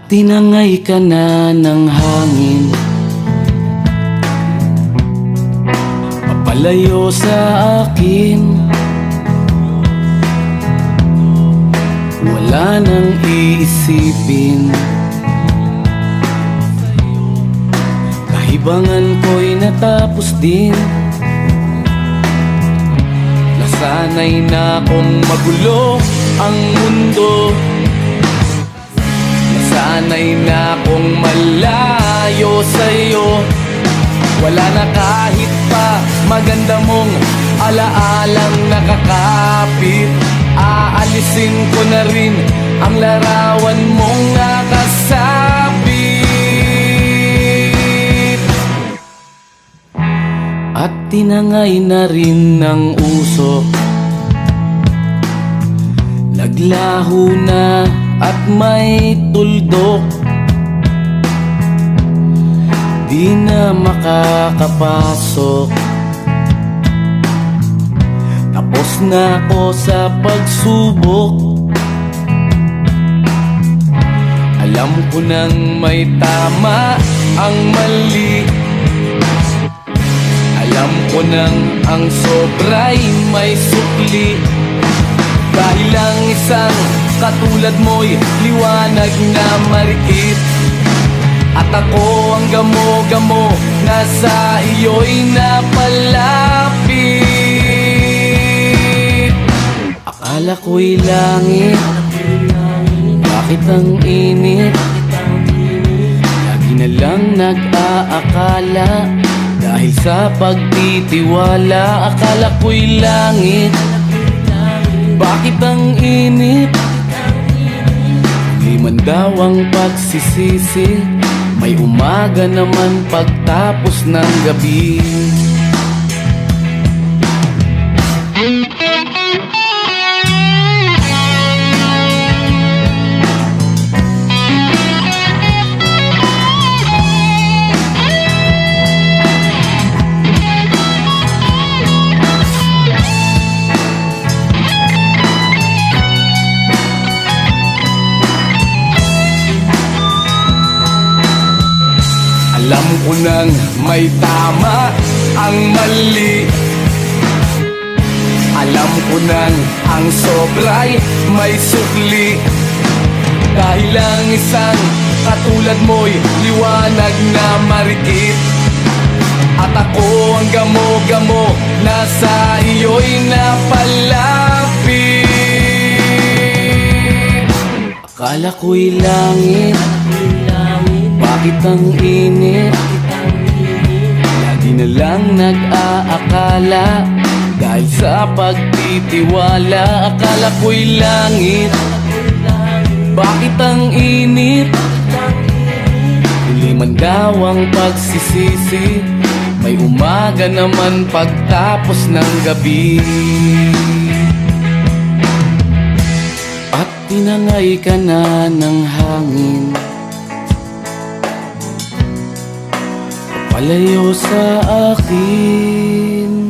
Tinangay ka na ng hangin, papalayo sa akin. Wala nang iisipin, kahibangan ko'y natapos din. Nasanay na kong magulo ang mundo, nasanay na kong malayo sa'yo. Wala na kahit pa maganda mong alaalang nakakapit. Aalisin ko na rin ang larawan mong nakasabit. At tinangay na rin ng usok, naglaho na at may tuldok. Di na makakapasok, tapos na ako sa pagsubok. Alam ko nang may tama ang mali, alam ko nang ang sobra'y may sukli. Dahil lang isang katulad mo'y liwanag na marikit, at ako ang gamo-gamo na sa iyo'y napalapit. Akala ko'y langit, bakit ang init? Lagi na lang nag-aakala, dahil sa pagtitiwala. Akala ko'y langit, bakit ang init? Di man daw ang pagsisisi, may umaga naman pagtapos ng gabi. Alam ko nang may tama ang mali, alam ko nang ang sobra'y may sukli. Dahil lang isang katulad mo'y liwanag na marikit, at ako ang gamo-gamo na sa iyo'y napalapit. Akala ko'y langit, bakit ang init? Lagi na lang nag-aakala, dahil sa pagtitiwala. Akala ko'y langit, bakit ang init? Huli man daw ang pagsisisi, may umaga naman pagtapos ng gabi. At tinangay ka na ng hangin, palayo sa akin.